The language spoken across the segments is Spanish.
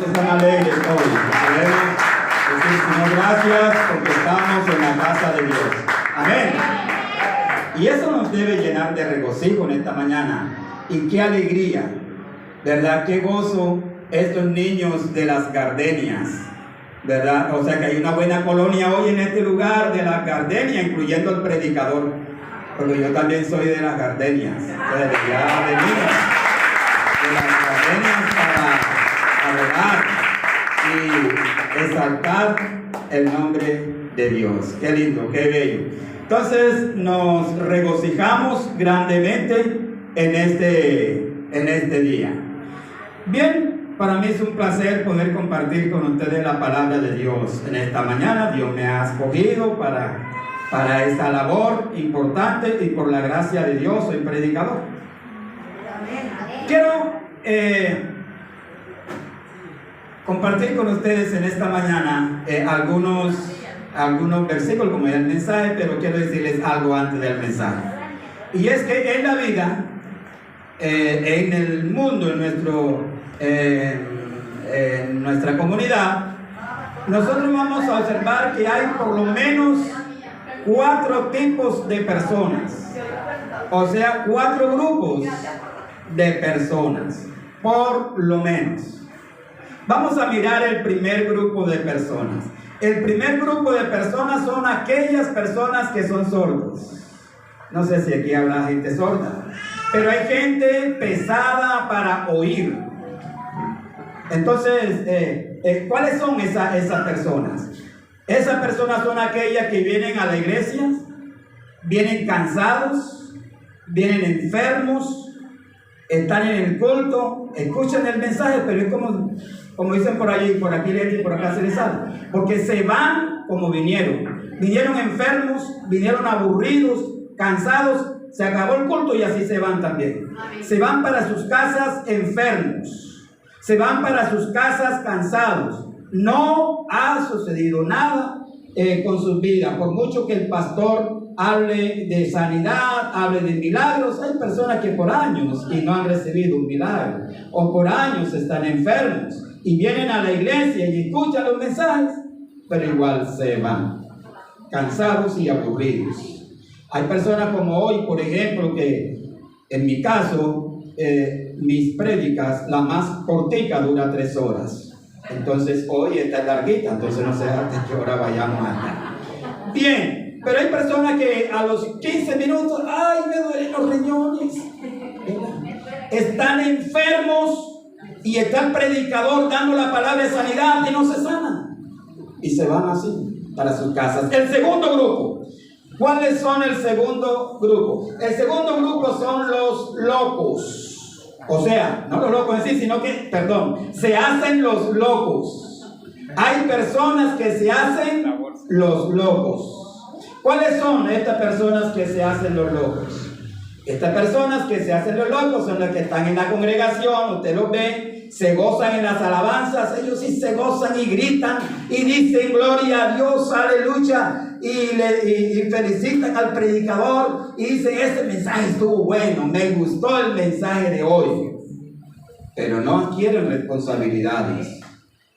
¿Cuántos están alegres hoy? Podemos decir, Señor, gracias porque estamos en la casa de Dios. Amén. Y eso nos debe llenar de regocijo en esta mañana. Y qué alegría, ¿verdad? Qué gozo estos niños de las gardenias, ¿verdad? O sea que hay una buena colonia hoy en este lugar de las gardenias, incluyendo el predicador, porque yo también soy de las gardenias. Entonces ya venimos de las gardenias para adorar y exaltar el nombre de Dios. Qué lindo, qué bello. Entonces nos regocijamos grandemente en este día. Bien, para mí es un placer poder compartir con ustedes la palabra de Dios en esta mañana. Dios me ha escogido para esta labor importante y por la gracia de Dios soy predicador. Quiero compartir con ustedes en esta mañana algunos versículos como el mensaje, pero quiero decirles algo antes del mensaje. Y es que en la vida, en el mundo, en nuestra comunidad, nosotros vamos a observar que hay por lo menos 4 tipos de personas, o sea, 4 grupos de personas, por lo menos. Vamos a mirar el primer grupo de personas. El primer grupo de personas son aquellas personas que son sordos. No sé si aquí habrá gente sorda, pero hay gente pesada para oír. Entonces, ¿cuáles son esas personas? Esas personas son aquellas que vienen a la iglesia, vienen cansados, vienen enfermos, están en el culto, escuchan el mensaje, pero es como dicen por allí, por aquí le y por acá se les sale, porque se van como vinieron. Vinieron enfermos, vinieron aburridos, cansados, se acabó el culto y así se van también. Se van para sus casas enfermos, se van para sus casas cansados. No ha sucedido nada con sus vidas. Por mucho que el pastor hable de sanidad, hable de milagros, hay personas que por años y no han recibido un milagro, o por años están enfermos y vienen a la iglesia y escuchan los mensajes, pero igual se van, cansados y aburridos. Hay personas como hoy, por ejemplo, que en mi caso, mis prédicas, la más cortica dura 3 horas. Entonces hoy está larguita, entonces no sé hasta qué hora vayamos a estar. Bien, pero hay personas que a los 15 minutos, ¡ay, me duelen los riñones! Están enfermos y está el predicador dando la palabra de sanidad y no se sanan. Y se van así para sus casas. El segundo grupo. ¿Cuáles son el segundo grupo? El segundo grupo son los locos. O sea, no los locos en sí, sino que, se hacen los locos. Hay personas que se hacen los locos. ¿Cuáles son estas personas que se hacen los locos? Estas personas que se hacen los locos son las que están en la congregación, usted los ve, se gozan en las alabanzas, ellos sí se gozan y gritan y dicen gloria a Dios, aleluya, y felicitan al predicador y dicen, ese mensaje estuvo bueno, me gustó el mensaje de hoy. Pero no adquieren responsabilidades,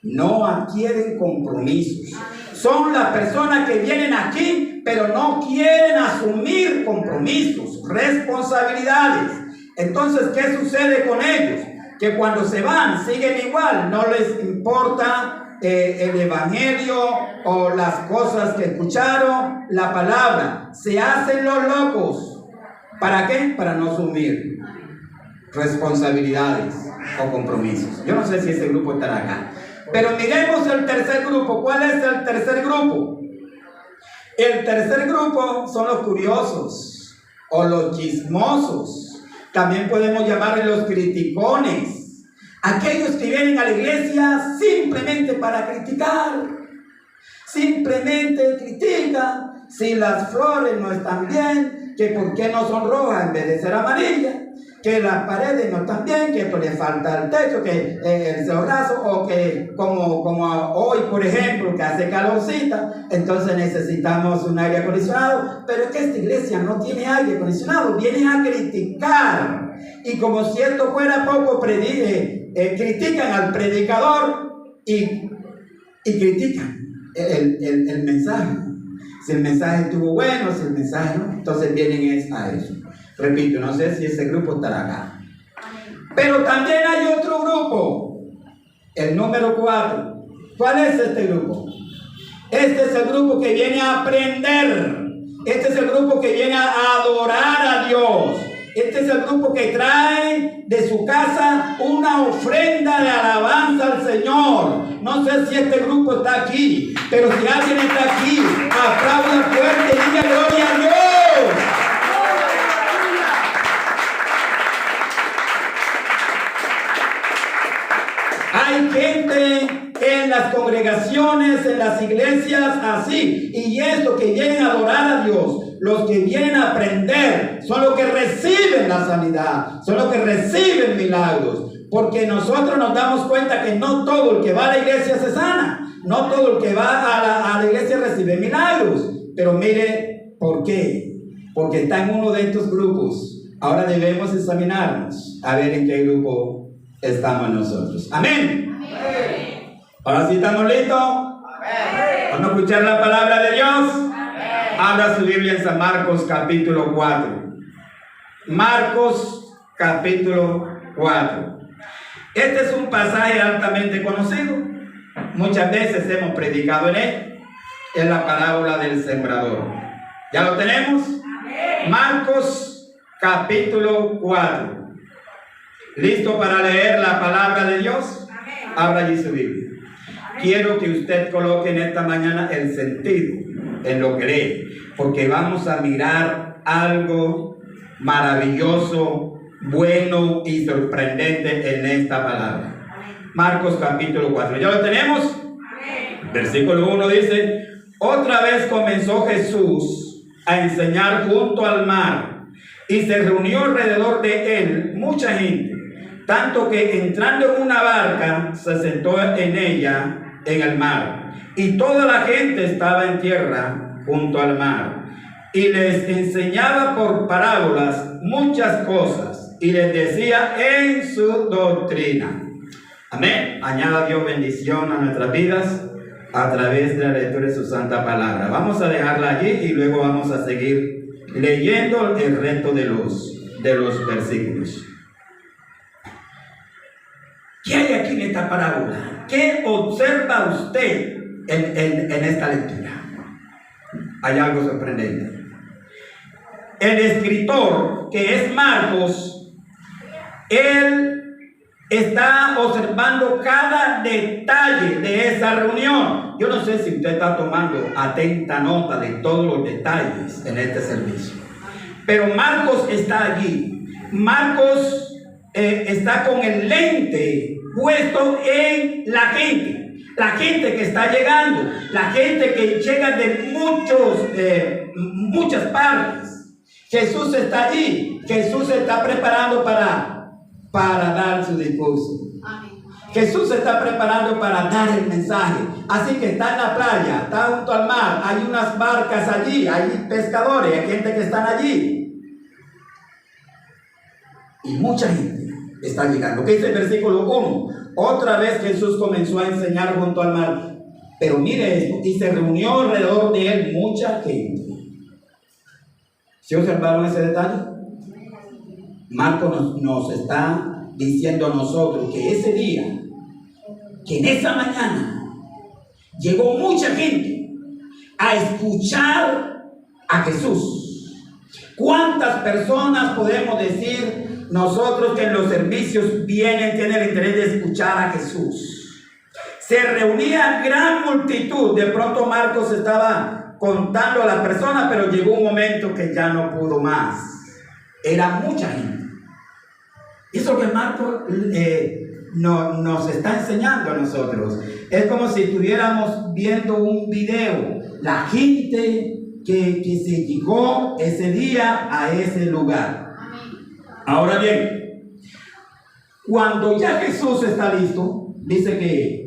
no adquieren compromisos. Son las personas que vienen aquí, pero no quieren asumir compromisos, responsabilidades. Entonces, ¿qué sucede con ellos? Que cuando se van, siguen igual, no les importa el evangelio o las cosas que escucharon, la palabra. Se hacen los locos. ¿Para qué? Para no asumir responsabilidades o compromisos. Yo no sé si ese grupo estará acá. Pero miremos el tercer grupo. ¿Cuál es el tercer grupo? El tercer grupo son los curiosos o los chismosos. También podemos llamarlos los criticones. Aquellos que vienen a la iglesia simplemente para criticar. Simplemente critican si las flores no están bien, que por qué no son rojas en vez de ser amarillas, que las paredes no están bien, que le falta el techo, que el cerrazo, o que como hoy, por ejemplo, que hace calorcita, entonces necesitamos un aire acondicionado, pero es que esta iglesia no tiene aire acondicionado, vienen a criticar, y como si esto fuera poco, critican al predicador y critican el mensaje. Si el mensaje estuvo bueno, si el mensaje no, entonces vienen a eso. Repito, no sé si ese grupo estará acá. Pero también hay otro grupo, el número 4. ¿Cuál es este grupo? Este es el grupo que viene a aprender. Este es el grupo que viene a adorar a Dios. Este es el grupo que trae de su casa una ofrenda de alabanza al Señor. No sé si este grupo está aquí, pero si alguien está aquí, aplauda fuerte y diga gloria a Dios. Hay gente en las congregaciones, en las iglesias, así. Y es lo que vienen a adorar a Dios. Los que vienen a aprender son los que reciben la sanidad, son los que reciben milagros. Porque nosotros nos damos cuenta que no todo el que va a la iglesia se sana. No todo el que va a la iglesia recibe milagros. Pero mire, ¿por qué? Porque está en uno de estos grupos. Ahora debemos examinarnos a ver en qué grupo estamos nosotros. Amén. Amén. Ahora sí estamos listos. Amén. Vamos a escuchar la palabra de Dios. Amén. Abra su Biblia en San Marcos capítulo 4. Marcos capítulo 4. Este es un pasaje altamente conocido. Muchas veces hemos predicado en él. Es la parábola del sembrador. ¿Ya lo tenemos? Amén. Marcos capítulo 4. ¿Listo para leer la palabra de Dios? Amén. Abra allí su Biblia. Amén. Quiero que usted coloque en esta mañana el sentido en lo que lee, porque vamos a mirar algo maravilloso, bueno y sorprendente en esta palabra. Amén. Marcos capítulo 4. ¿Ya lo tenemos? Amén. Versículo 1 dice: otra vez comenzó Jesús a enseñar junto al mar, y se reunió alrededor de él mucha gente, tanto que entrando en una barca se sentó en ella en el mar, y toda la gente estaba en tierra junto al mar, y les enseñaba por parábolas muchas cosas, y les decía en su doctrina. Amén. Añada Dios bendición a nuestras vidas a través de la lectura de su santa palabra. Vamos a dejarla allí y luego vamos a seguir leyendo el resto de los versículos. ¿Qué hay aquí en esta parábola? ¿Qué observa usted en esta lectura? Hay algo sorprendente. El escritor, que es Marcos, él está observando cada detalle de esa reunión. Yo no sé si usted está tomando atenta nota de todos los detalles en este servicio, pero Marcos está allí. Marcos está con el lente puesto en la gente que está llegando, la gente que llega de muchas partes. Jesús está allí. Jesús se está preparando para dar su discurso. Jesús se está preparando para dar el mensaje. Así que está en la playa, está junto al mar, hay unas barcas allí, hay pescadores, hay gente que están allí. Y mucha gente está llegando. ¿Qué dice el versículo 1? Otra vez Jesús comenzó a enseñar junto al mar. Pero mire esto, y se reunió alrededor de él mucha gente. ¿Sí observaron ese detalle? Marcos nos está diciendo a nosotros que ese día, que en esa mañana, llegó mucha gente a escuchar a Jesús. ¿Cuántas personas podemos decir nosotros que en los servicios tienen el interés de escuchar a Jesús? Se reunía gran multitud. De pronto Marcos estaba contando a la persona, pero llegó un momento que ya no pudo más. Era mucha gente. Eso que Marcos nos está enseñando a nosotros. Es como si estuviéramos viendo un video. La gente que se llegó ese día a ese lugar. Ahora bien, cuando ya Jesús está listo, dice que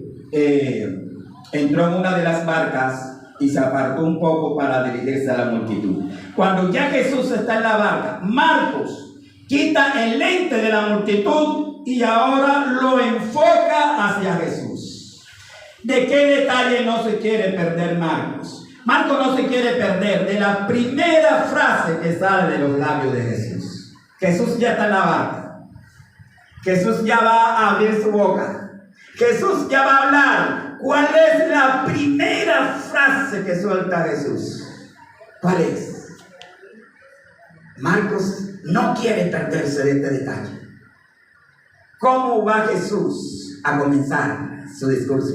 entró en una de las barcas y se apartó un poco para dirigirse a la multitud. Cuando ya Jesús está en la barca, Marcos quita el lente de la multitud y ahora lo enfoca hacia Jesús. ¿De qué detalle no se quiere perder Marcos? Marcos no se quiere perder de la primera frase que sale de los labios de Jesús. Jesús ya está en la barca. Jesús ya va a abrir su boca. Jesús ya va a hablar. ¿Cuál es la primera frase que suelta Jesús? ¿Cuál es? Marcos no quiere perderse de este detalle. ¿Cómo va Jesús a comenzar su discurso?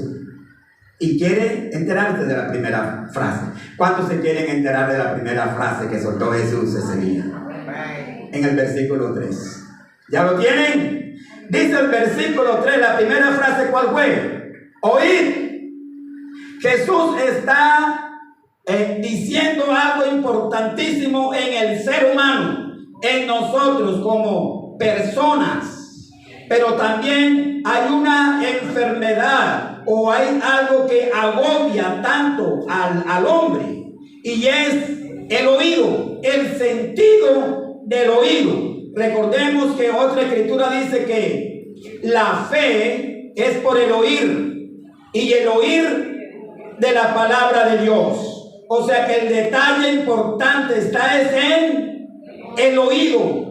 Y quiere enterarse de la primera frase. ¿Cuántos se quieren enterar de la primera frase que soltó Jesús ese día? En el versículo 3. ¿Ya lo tienen? Dice el versículo 3, la primera frase, ¿cuál fue? Oíd. Jesús está diciendo algo importantísimo en el ser humano, en nosotros como personas. Pero también hay una enfermedad o hay algo que agobia tanto al hombre, y es el oído, el sentido del oído. Recordemos que otra escritura dice que la fe es por el oír, y el oír de la palabra de Dios. O sea que el detalle importante está en el oído.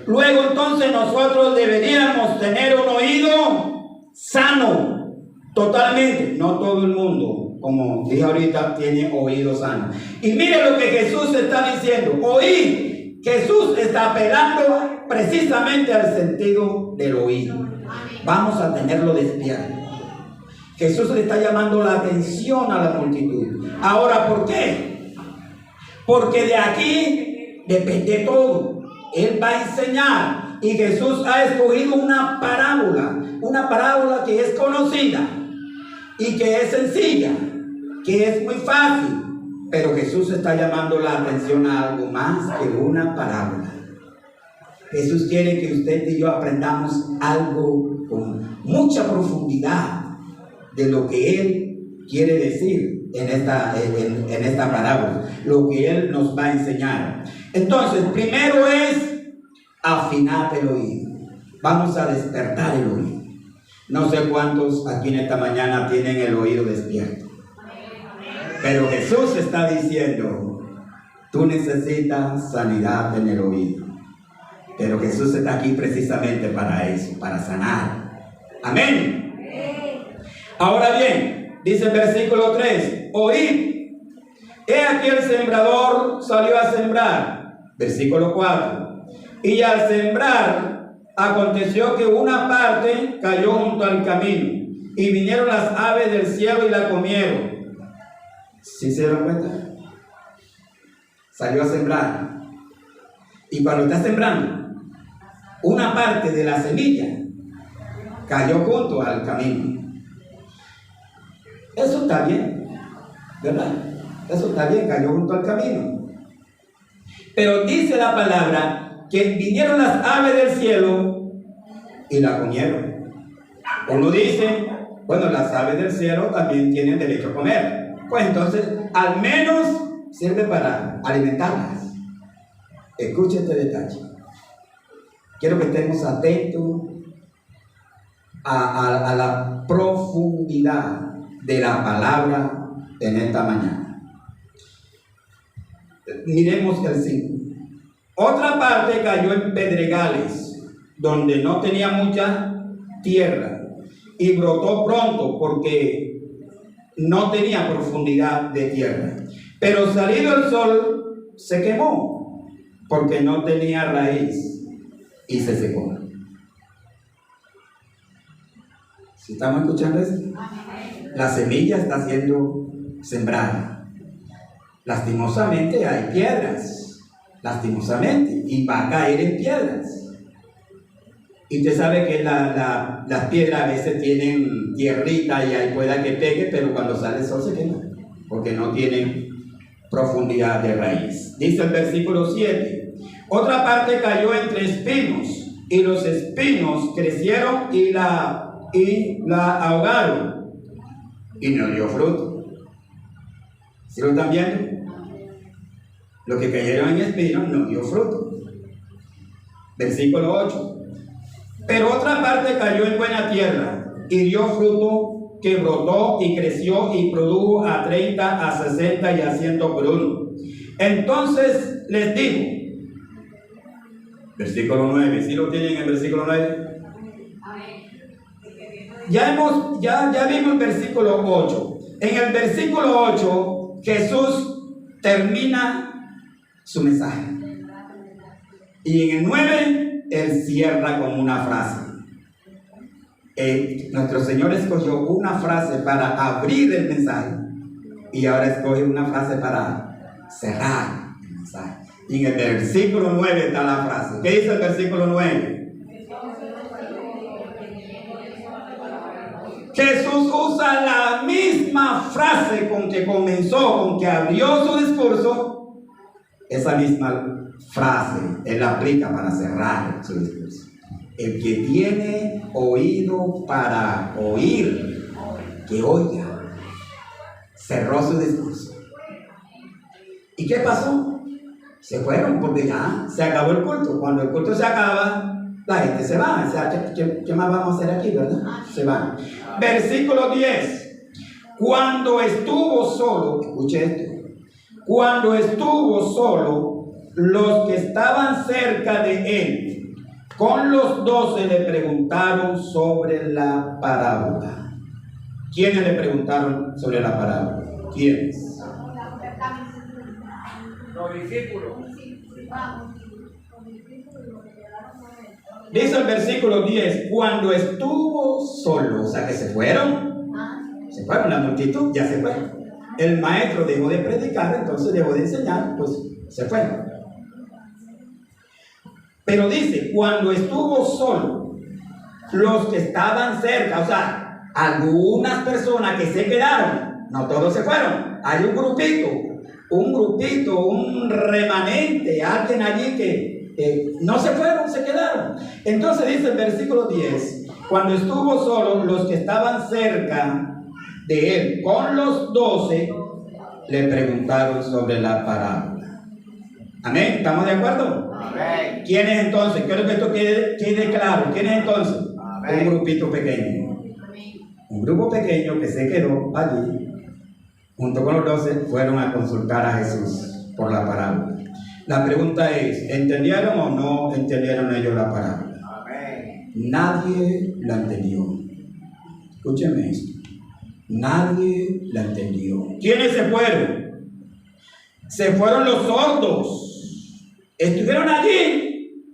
Luego entonces nosotros deberíamos tener un oído sano, totalmente. No todo el mundo, como dije ahorita, tiene oído sano. Y mire lo que Jesús está diciendo, oír. Jesús está apelando precisamente al sentido del oído. Vamos a tenerlo despierto. Jesús le está llamando la atención a la multitud. Ahora, ¿por qué? Porque de aquí depende todo. Él va a enseñar, y Jesús ha escogido una parábola que es conocida y que es sencilla, que es muy fácil, pero Jesús está llamando la atención a algo más que una parábola. Jesús quiere que usted y yo aprendamos algo con mucha profundidad de lo que Él quiere decir en esta parábola, lo que Él nos va a enseñar. Entonces, primero es afinar el oído. Vamos a despertar el oído. No sé cuántos aquí en esta mañana tienen el oído despierto, pero Jesús está diciendo, tú necesitas sanidad en el oído. Pero Jesús está aquí precisamente para eso, para sanar. Amén. Ahora bien, dice el versículo 3, oíd, he aquí el sembrador salió a sembrar. Versículo 4, y al sembrar aconteció que una parte cayó junto al camino, y vinieron las aves del cielo y la comieron. ¿Sí se dan cuenta? Salió a sembrar. Y cuando está sembrando, una parte de la semilla cayó junto al camino. Eso está bien, ¿verdad? Eso está bien, cayó junto al camino. Pero dice la palabra que vinieron las aves del cielo y la comieron. Uno dice, bueno, las aves del cielo también tienen derecho a comer. Pues entonces, al menos sirve para alimentarlas. Escuche este detalle. Quiero que estemos atentos a la profundidad de la palabra en esta mañana. Miremos el 5. Otra parte cayó en pedregales, donde no tenía mucha tierra, y brotó pronto porque no tenía profundidad de tierra. Pero salido el sol, se quemó, porque no tenía raíz, y se secó. ¿Sí estamos escuchando eso? La semilla está siendo sembrada. Lastimosamente hay piedras, lastimosamente, y va a caer en piedras. Y usted sabe que las piedras a veces tienen tierrita y ahí pueda que pegue, pero cuando sale el sol se quema, porque no tienen profundidad de raíz. Dice el versículo 7, otra parte cayó entre espinos, y los espinos crecieron y la ahogaron, y no dio fruto. ¿Sí lo están viendo? Lo que cayeron en espinos no dio fruto. Versículo 8. Pero otra parte cayó en buena tierra y dio fruto, que brotó y creció y produjo a 30, a 60 y a 100 por uno. Entonces les dijo, versículo 9, ¿sí lo tienen en el versículo 9? Ya vimos el versículo 8. En el versículo 8 Jesús termina su mensaje. Y en el 9 Él cierra con una frase. Nuestro Señor escogió una frase para abrir el mensaje y ahora escoge una frase para cerrar el mensaje. Y en el versículo 9 está la frase. ¿Qué dice el versículo 9? Jesús usa la misma frase con que comenzó, con que abrió su discurso. Esa misma frase Él la aplica para cerrar su discurso. El que tiene oído para oír, que oiga. Cerró su discurso. ¿Y qué pasó? Se fueron porque ya se acabó el culto. Cuando el culto se acaba, la gente se va. O sea, ¿qué más vamos a hacer aquí, verdad? Se van. Versículo 10. Cuando estuvo solo, escuche esto. Cuando estuvo solo, los que estaban cerca de él, con los 12 le preguntaron sobre la parábola. ¿Quiénes le preguntaron sobre la parábola? ¿Quiénes? Los discípulos. Dice el versículo 10, cuando estuvo solo, o sea que se fueron, la multitud ya se fue. El maestro dejó de predicar, entonces dejó de enseñar, pues se fue. Pero dice, cuando estuvo solo, los que estaban cerca, o sea, algunas personas que se quedaron, no todos se fueron, hay un grupito, un remanente, alguien allí que no se fueron, se quedaron. Entonces dice el versículo 10, cuando estuvo solo, los que estaban cerca de él, con los 12, le preguntaron sobre la parábola. Amén, ¿estamos de acuerdo? Amén. ¿Quiénes entonces? Quiero que esto quede claro. ¿Quiénes entonces? Amén. Un grupito pequeño. Un grupo pequeño que se quedó allí, junto con los 12, fueron a consultar a Jesús por la parábola. La pregunta es, ¿entendieron o no entendieron ellos la parábola? Amén. Nadie la entendió. Escúcheme esto. Nadie la entendió. ¿Quiénes se fueron? Se fueron los sordos. Estuvieron allí.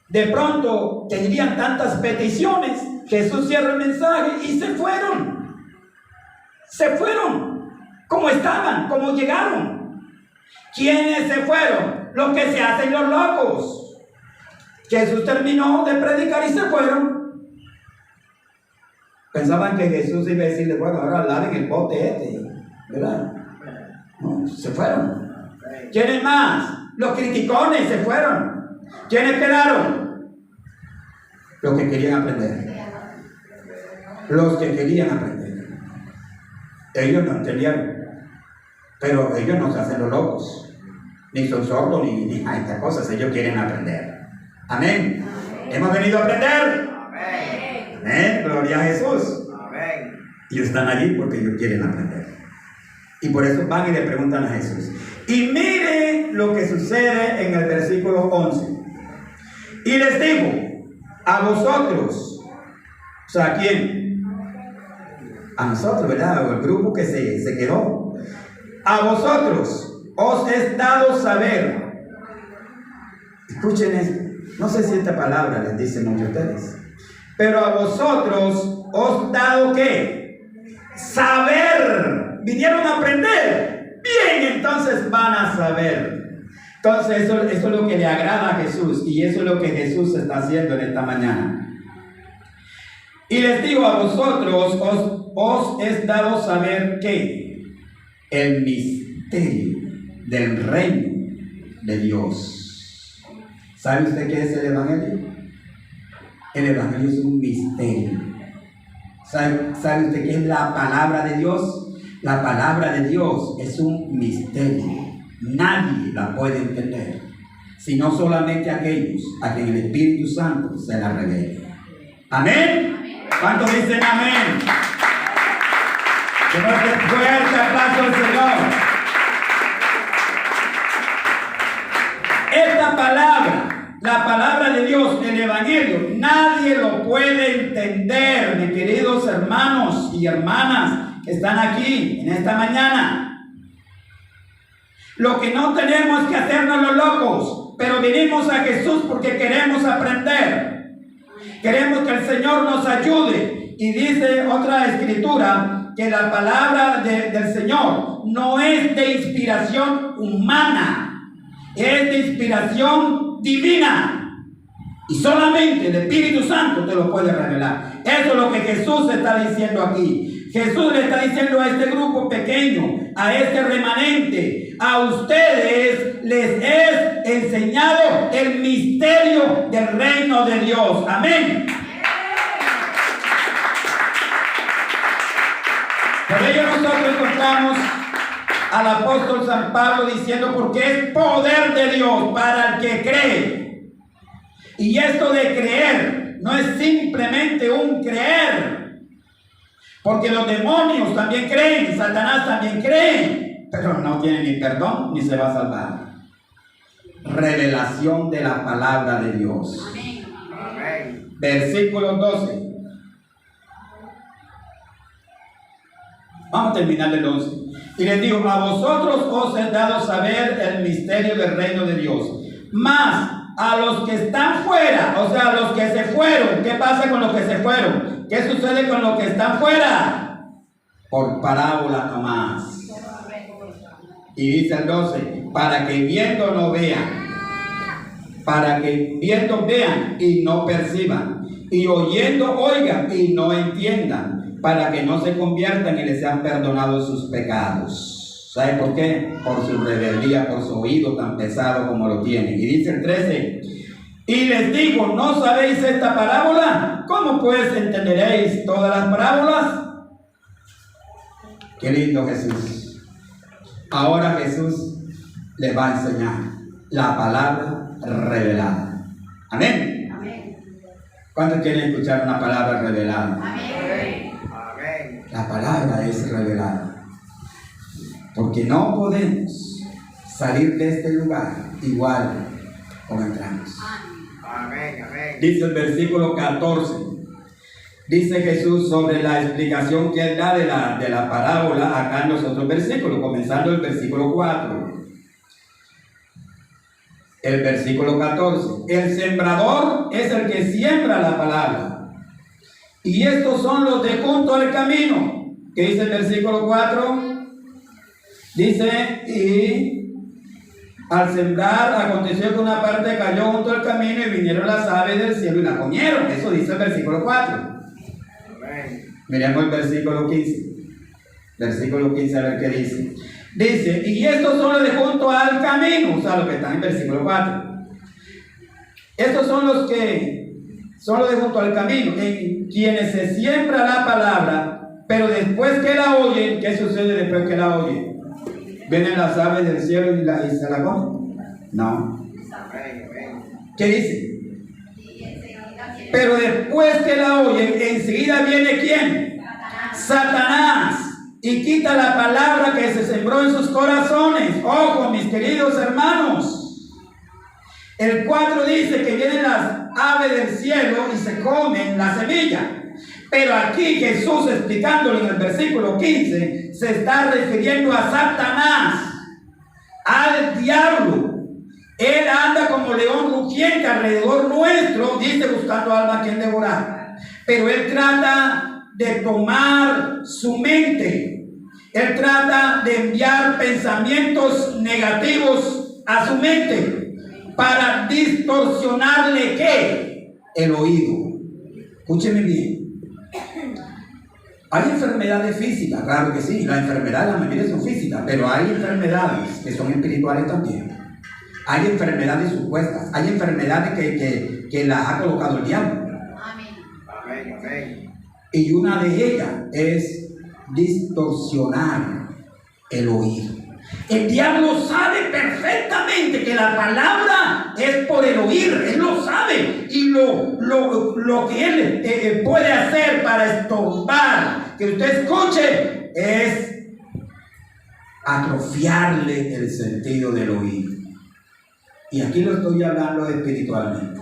De pronto tendrían tantas peticiones. Jesús cierra el mensaje y se fueron. Se fueron. ¿Cómo estaban? ¿Cómo llegaron? ¿Quiénes se fueron? Los que se hacen los locos. Jesús terminó de predicar y se fueron. Pensaban que Jesús iba a decirle, bueno, ahora laven el bote ¿verdad? No, se fueron. ¿Quiénes más? Los criticones se fueron. ¿Quiénes quedaron? Los que querían aprender. Los que querían aprender. Ellos no entendieron. Pero ellos no se hacen los locos. Ni son sordos, ni estas cosas. Ellos quieren aprender. Amén. ¿Hemos venido a aprender? Amén. Amén. Gloria a Jesús. Amén. Ellos están allí porque ellos quieren aprender. Y por eso van y le preguntan a Jesús. Y mire lo que sucede en el versículo 11. Y les digo, a vosotros, o sea, ¿a quién? A nosotros, ¿verdad? O el grupo que se quedó. A vosotros os es dado saber. Escuchen esto. No sé si esta palabra les dice mucho a ustedes. Pero a vosotros os dado ¿qué? Saber. Vinieron a aprender. Bien, entonces van a saber. Entonces eso es lo que le agrada a Jesús. Y eso es lo que Jesús está haciendo en esta mañana. Y les digo a vosotros, os es dado saber que el misterio del reino de Dios. ¿Sabe usted qué es el Evangelio? El Evangelio es un misterio. ¿Sabe usted qué es la palabra de Dios? La palabra de Dios es un misterio. Nadie la puede entender, sino solamente aquellos a quien el Espíritu Santo se la revela. Amén. ¿Cuántos dicen amén? Que nos dé fuerte aplauso al Señor. Esta palabra, la palabra de Dios, el Evangelio, nadie lo puede entender, mis queridos hermanos y hermanas que están aquí en esta mañana. Lo que no tenemos es que hacernos los locos, pero vinimos a Jesús porque queremos aprender. Queremos que el Señor nos ayude. Y dice otra escritura que la palabra del Señor no es de inspiración humana, es de inspiración divina. Y solamente el Espíritu Santo te lo puede revelar. Eso es lo que Jesús está diciendo aquí. Jesús le está diciendo a este grupo pequeño, a este remanente, a ustedes les es enseñado el misterio del reino de Dios. Amén. Por ello nosotros encontramos al apóstol San Pablo diciendo, porque es poder de Dios para el que cree. Y esto de creer no es simplemente un creer, porque los demonios también creen, Satanás también cree, pero no tiene ni perdón ni se va a salvar. Revelación de la palabra de Dios. Amén. Versículo 12. Vamos a terminar el 11. Y les digo, a vosotros os he dado saber el misterio del reino de Dios. Mas a los que están fuera, o sea, a los que se fueron, ¿qué pasa con los que se fueron? ¿Qué sucede con los que están fuera? Por parábola nomás. Y dice el 12, para que viendo no vean, para que viendo vean y no perciban, y oyendo oigan y no entiendan, para que no se conviertan y les sean perdonados sus pecados. ¿Sabe por qué? Por su rebeldía, por su oído tan pesado como lo tienen. Y dice el 13, y les digo, ¿no sabéis esta parábola? ¿Cómo pues entenderéis todas las parábolas? Qué lindo Jesús. Ahora Jesús les va a enseñar la palabra revelada. Amén. Amén. ¿Cuántos quieren escuchar una palabra revelada? Amén. Amén. La palabra es revelada. Porque no podemos salir de este lugar igual como entramos. Amén. Amén. Dice el versículo 14. Dice Jesús sobre la explicación que él da de la parábola acá en los otros versículos, comenzando el versículo 4. El versículo 14. El sembrador es el que siembra la palabra. Y estos son los de junto al camino. ¿Qué dice el versículo 4? Dice, y al sembrar aconteció que una parte cayó junto al camino y vinieron las aves del cielo y la comieron. Eso dice el versículo 4. Amén. Miremos el versículo 15. Versículo 15, a ver qué dice. Dice, y estos son los de junto al camino, o sea, los que están en versículo 4. Estos son los que son los de junto al camino, en quienes se siembra la palabra, pero después que la oyen, ¿qué sucede después que la oyen? ¿Vienen las aves del cielo y se la comen? No. ¿Qué dice? Pero después que la oyen, enseguida viene ¿quién? Satanás. Y quita la palabra que se sembró en sus corazones. Ojo, mis queridos hermanos. El 4 dice que vienen las aves del cielo y se comen la semilla. Pero aquí Jesús, explicándolo en el versículo 15, se está refiriendo a Satanás, al diablo. Él anda como león rugiente alrededor nuestro, dice, buscando alma a quien devorar. Pero él trata de tomar su mente. Él trata de enviar pensamientos negativos a su mente para distorsionarle ¿qué? El oído. Escúcheme bien. Hay enfermedades físicas, claro que sí, las enfermedades, la mayoría son físicas, pero hay enfermedades que son espirituales también. Hay enfermedades supuestas, hay enfermedades que las ha colocado el diablo. Amén. Amén. Y una de ellas es distorsionar el oído. El diablo sabe perfectamente que la palabra es por el oír, él lo sabe, y lo que él puede hacer para estorbar que usted escuche es atrofiarle el sentido del oído. Y aquí lo estoy hablando espiritualmente.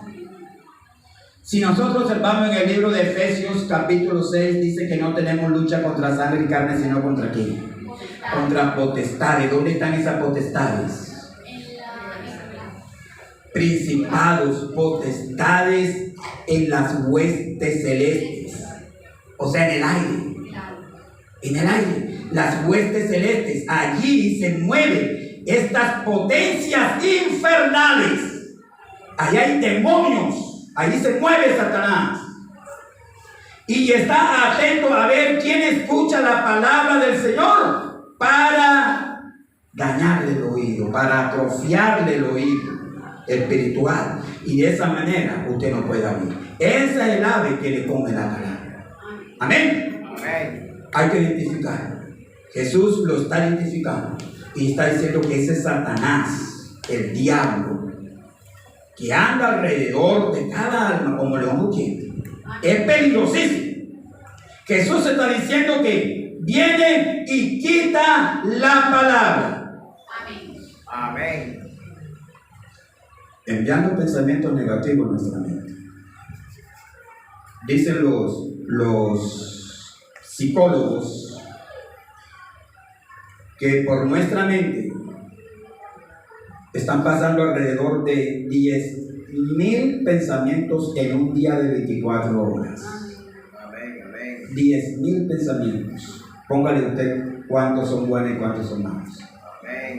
Si nosotros observamos en el libro de Efesios capítulo 6, dice que no tenemos lucha contra sangre y carne, sino contra ¿qué? Contra potestades. ¿Dónde están esas potestades? Principados, potestades en las huestes celestes. O sea, en el aire. En el aire. Las huestes celestes. Allí se mueven estas potencias infernales. Allá hay demonios. Allí se mueve Satanás. Y está atento a ver quién escucha la palabra del Señor para dañarle el oído, para atrofiarle el oído espiritual. Y de esa manera usted no puede oír. Esa es el ave que le come la palabra. Amén. Amén. Hay que identificar. Jesús lo está identificando. Y está diciendo que ese es Satanás, el diablo, que anda alrededor de cada alma como león rugiente. Es peligrosísimo. Jesús está diciendo que viene y quita la palabra. Amén. Amén. Enviando pensamientos negativos en nuestra mente. Dicen los psicólogos que por nuestra mente están pasando alrededor de 10,000 pensamientos en un día de 24 horas. Amén. Amén. 10,000 pensamientos. Póngale usted cuántos son buenos y cuántos son malos. Amén.